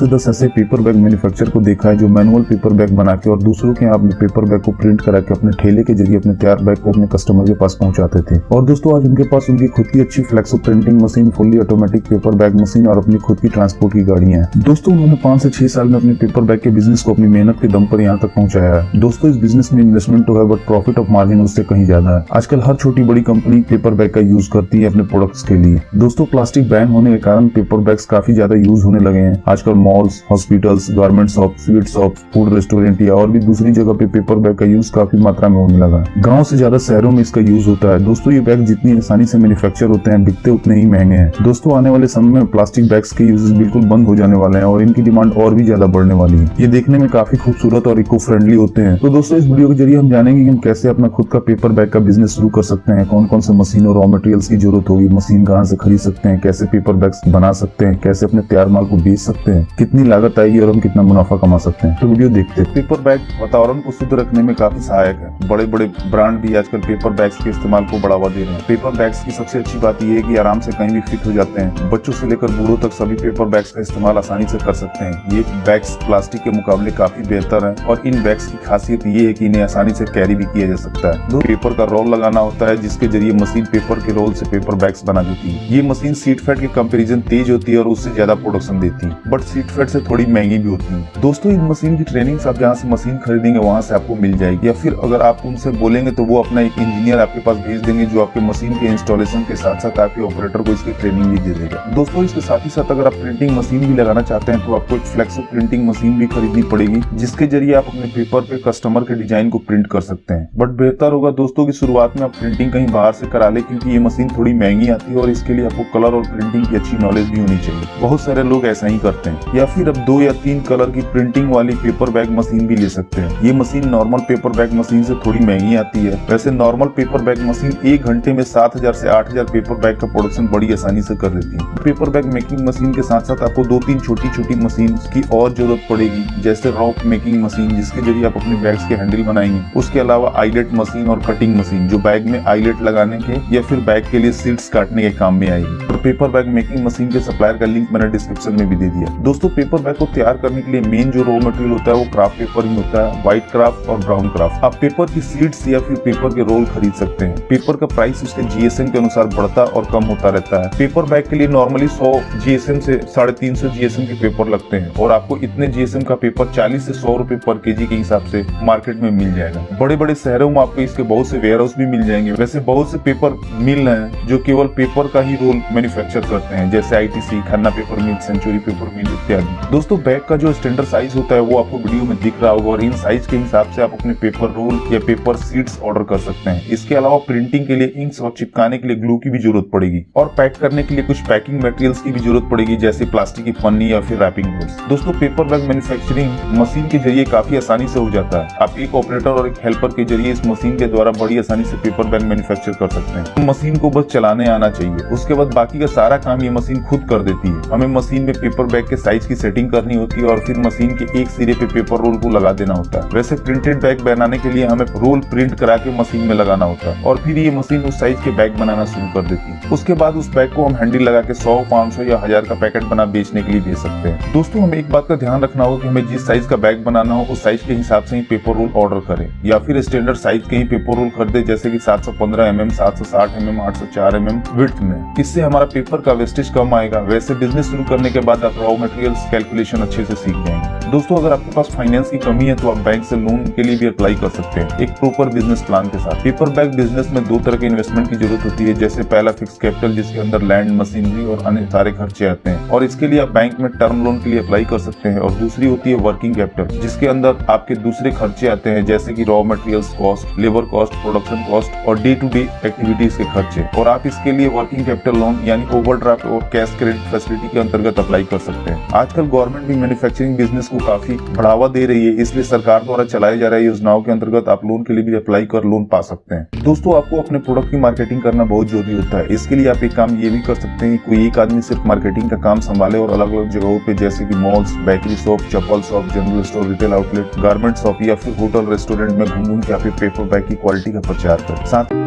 से 10 ऐसे paper bag manufacturer को देखा है जो मैनुअल पेपर बैग बना के और दूसरों के यहाँ अपने पेपर बैग को प्रिंट करा के अपने ठेले के जरिए अपने तैयार बैग को अपने कस्टमर के पास पहुंचाते थे। और दोस्तों आज उनके पास उनकी खुद की अच्छी flexo printing machine, fully automatic paper bag machine और अपनी खुद की ट्रांसपोर्ट की गाड़ियां हैं। दोस्तों उन्होंने 5 से 6 साल में अपने पेपर बैग के बिजनेस को अपनी मेहनत के दम पर यहाँ तक पहुंचाया है। दोस्तों इस बिजनेस में इन्वेस्टमेंट तो है बट प्रॉफिट ऑफ मार्जिन उससे कहीं ज्यादा है। आजकल हर छोटी बड़ी कंपनी पेपर बैग का यूज करती है अपने प्रोडक्ट्स के लिए। दोस्तों प्लास्टिक बैन होने के कारण पेपर बैग्स काफी ज्यादा यूज होने लगे हैं। आजकल malls, hospitals, garment shop, sweet shop, food restaurant या और भी दूसरी जगह पे पेपर बैग का यूज काफी मात्रा में होने लगा। गाँव से ज्यादा शहरों में इसका यूज होता है। दोस्तों ये बैग जितनी आसानी से मैन्युफैक्चर होते हैं बिकते उतने ही महंगे हैं। दोस्तों आने वाले समय में प्लास्टिक बैग्स के यूजेस बिल्कुल बंद हो जाने वाले हैं और इनकी डिमांड और भी ज्यादा बढ़ने वाली है। ये देखने में काफी खूबसूरत और इको फ्रेंडली होते हैं। तो दोस्तों इस वीडियो के जरिए हम जानेंगे कि हम कैसे अपना खुद का पेपर बैग का बिजनेस शुरू कर सकते हैं, कौन कौन से मशीन और रॉ मटेरियल्स की जरूरत होगी, मशीन कहाँ से खरीद सकते हैं, कैसे पेपर बैग्स बना सकते हैं, कैसे अपने तैयार माल को बेच सकते हैं, कितनी लागत आएगी और हम कितना मुनाफा कमा सकते हैं। तो वीडियो देखते हैं। पेपर बैग वातावरण को शुद्ध रखने में काफी सहायक है। बड़े बड़े ब्रांड भी आजकल पेपर बैग्स के इस्तेमाल को बढ़ावा दे रहे हैं। पेपर बैग्स की सबसे अच्छी बात यह है कि आराम से कहीं भी फिट हो जाते हैं। बच्चों से लेकर बूढ़ों तक सभी पेपर बैग्स का इस्तेमाल आसानी से कर सकते हैं। ये बैग्स प्लास्टिक के मुकाबले काफी बेहतर है और इन बैग्स की खासियत ये है कि इन्हें आसानी से कैरी भी किया जा सकता है। दो पेपर का रोल लगाना होता है जिसके जरिए मशीन पेपर के रोल से पेपर बैग्स बना देती है। ये मशीन सीट फेड के कंपैरिजन तेज होती है और उससे ज्यादा प्रोडक्शन देती है, बट सीट फेड से थोड़ी महंगी भी होती है। दोस्तों इन मशीन की ट्रेनिंग आप जहाँ से मशीन खरीदेंगे वहाँ से आपको मिल जाएगी, या फिर अगर आप उनसे बोलेंगे तो वो अपना एक इंजीनियर आपके पास भेज देंगे जो आपके मशीन के इंस्टॉलेशन के साथ साथ आपके ऑपरेटर को इसकी ट्रेनिंग भी दे देगा। दोस्तों इसके साथ ही साथ अगर आप प्रिंटिंग मशीन भी लगाना चाहते हैं तो आपको एक फ्लेक्सो प्रिंटिंग मशीन भी खरीदनी पड़ेगी जिसके जरिए आप अपने पेपर पे कस्टमर के डिजाइन को प्रिंट कर सकते हैं। बट बेहतर होगा दोस्तों की शुरुआत में आप प्रिंटिंग कहीं बाहर से करा ले, क्योंकि ये मशीन थोड़ी महंगी आती है और इसके लिए आपको कलर और प्रिंटिंग की अच्छी नॉलेज भी होनी चाहिए। बहुत सारे लोग ऐसा ही करते हैं। या फिर अब 2 या 3 कलर की प्रिंटिंग वाली पेपर बैग मशीन भी ले सकते हैं। ये machine normal paper bag machine से थोड़ी महंगी आती है। वैसे नॉर्मल पेपर बैग मशीन 1 घंटे में 7000 से 8000 पेपर बैग का प्रोडक्शन बड़ी आसानी से कर देती है। पेपर बैग मेकिंग मशीन के साथ साथ आपको 2-3 छोटी मशीन की और जरूरत पड़ेगी, जैसे रॉक मेकिंग मशीन जिसके जरिए आप अपने बैग्स के हैंडल बनाएंगे। उसके अलावा आईलेट मशीन और कटिंग मशीन जो बैग में आईलेट लगाने के या फिर बैग के लिए सीट्स काटने के काम में आएगी। और पेपर बैग मेकिंग मशीन के सप्लायर का लिंक मैंने डिस्क्रिप्शन में भी दे दिया। दोस्तों पेपर बैग को तैयार करने के लिए मेन जो रॉ मटेरियल होता है वो क्राफ्ट पेपर ही होता है, व्हाइट क्राफ्ट और ब्राउन क्राफ्ट। आप पेपर की सीड्स या फिर पेपर के रोल खरीद सकते हैं। पेपर का प्राइस उसके जीएसएम के अनुसार बढ़ता और कम होता रहता है। पेपर बैग के लिए नॉर्मली 100 जीएसएम से 350 जीएसएम के पेपर लगते हैं और आपको इतने जीएसएम का पेपर 40 से 100 रुपए पर केजी के हिसाब से मार्केट में मिल जाएगा। बड़े बड़े शहरों में आपको इसके बहुत से वेयर हाउस भी मिल जाएंगे। वैसे बहुत से पेपर मिल रहे हैं जो केवल पेपर का ही रोल मैन्युफैक्चर करते हैं, जैसे आईटीसी, खन्ना पेपर मिल, सेंचुरी पेपर मिल इत्यादि। दोस्तों बैग का जो स्टैंडर्ड साइज होता है वो आपको वीडियो में दिख रहा होगा और इन साइज के हिसाब से आप अपने पेपर रोल या पेपर सीड्स ऑर्डर कर सकते हैं। इसके अलावा प्रिंटिंग के लिए इंक्स और चिपकाने के लिए ग्लू की भी जरूरत पड़ेगी और पैक करने के लिए कुछ पैकिंग मटेरियल्स की भी जरूरत पड़ेगी, जैसे प्लास्टिक की पन्नी या फिर रैपिंग बोर्ड्स। दोस्तों पेपर बैग मैन्युफैक्चरिंग मशीन के जरिए काफी आसानी से हो जाता है। आप एक ऑपरेटर और एक हेल्पर के जरिए इस मशीन के द्वारा बड़ी आसानी से पेपर बैग मैन्युफैक्चर कर सकते हैं। मशीन को बस चलाने आना चाहिए, उसके बाद बाकी का सारा काम ये मशीन खुद कर देती है। हमें मशीन में पेपर बैग के साइज की सेटिंग करनी होती है और फिर मशीन के एक सिरे पे पेपर रोल को लगा देना होता है। वैसे प्रिंटेड बैग बनाने के लिए हमें रोल प्रिंट करा के मशीन में लगाना होता है और फिर ये मशीन उस साइज के बैग बनाना शुरू कर देती है। उसके बाद उस बैग को हम हैंडल लगा के 100, 500 या 1000 का पैकेट बना बेचने के लिए भेज सकते हैं। दोस्तों हमें एक बात का ध्यान रखना होगा कि हमें जिस साइज का बैग बनाना हो उस साइज के हिसाब से ही पेपर रोल ऑर्डर करें, या फिर स्टैंडर्ड साइज के ही पेपर रोल खरीदे, जैसे कि 715 mm, 760 mm, 804 mm विड्थ में। इससे हमारा पेपर का वेस्टेज कम आएगा। वैसे बिजनेस शुरू करने के बाद आप रॉ मटेरियल्स कैलकुलेशन अच्छे से सीख जाएंगे। दोस्तों अगर आपके पास फाइनेंस की कमी है तो आप बैंक से लोन के लिए भी अप्लाई कर सकते हैं एक प्रॉपर बिजनेस प्लान के साथ। पेपर बैग बिजनेस में 2 तरह के इन्वेस्टमेंट की जरूरत होती है, जैसे पहला फिक्स कैपिटल जिसके अंदर लैंड, मशीनरी और अन्य सारे खर्चे आते हैं और इसके लिए आप बैंक में टर्म लोन के लिए अप्लाई कर सकते हैं। और दूसरी होती है वर्किंग कैपिटल जिसके अंदर आपके दूसरे खर्चे आते हैं, जैसे कि raw materials cost, labour cost, production cost और डे टू डे एक्टिविटीज के खर्चे। और आप इसके लिए वर्किंग कैपिटल लोन यानी ओवरड्राफ्ट और कैश क्रेडिट फैसिलिटी के अंतर्गत अप्लाई कर सकते हैं। आजकल गवर्नमेंट भी मैन्युफैक्चरिंग बिजनेस को काफी बढ़ावा दे रही है, इसलिए सरकार द्वारा चलाए जा रहे योजनाओं के अंतर्गत आप लोन के लिए भी अप्लाई कर लोन पा सकते हैं। दोस्तों आपको अपने प्रोडक्ट की मार्केटिंग करना बहुत जरूरी होता है। इसके लिए आप एक काम ये भी कर सकते हैं, कोई एक आदमी सिर्फ मार्केटिंग का काम संभाले और अलग अलग जगहों पे जैसे कि मॉल्स, बेकरी शॉप, चप्पल shop, general store, retail outlet, garment shop या फिर होटल रेस्टोरेंट में घूम के आप पेपर बैग की क्वालिटी का प्रचार करें। साथ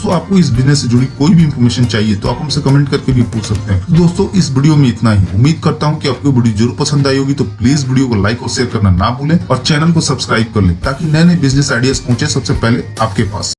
दोस्तों आपको इस बिजनेस से जुड़ी कोई भी इंफॉर्मेशन चाहिए तो आप हमसे कमेंट करके भी पूछ सकते हैं। तो दोस्तों इस वीडियो में इतना ही। उम्मीद करता हूँ कि आपको वीडियो जरूर पसंद आई होगी। तो प्लीज वीडियो को लाइक और शेयर करना ना भूलें और चैनल को सब्सक्राइब कर लें ताकि नए नए बिजनेस आइडियाज पहुंचे सबसे पहले आपके पास।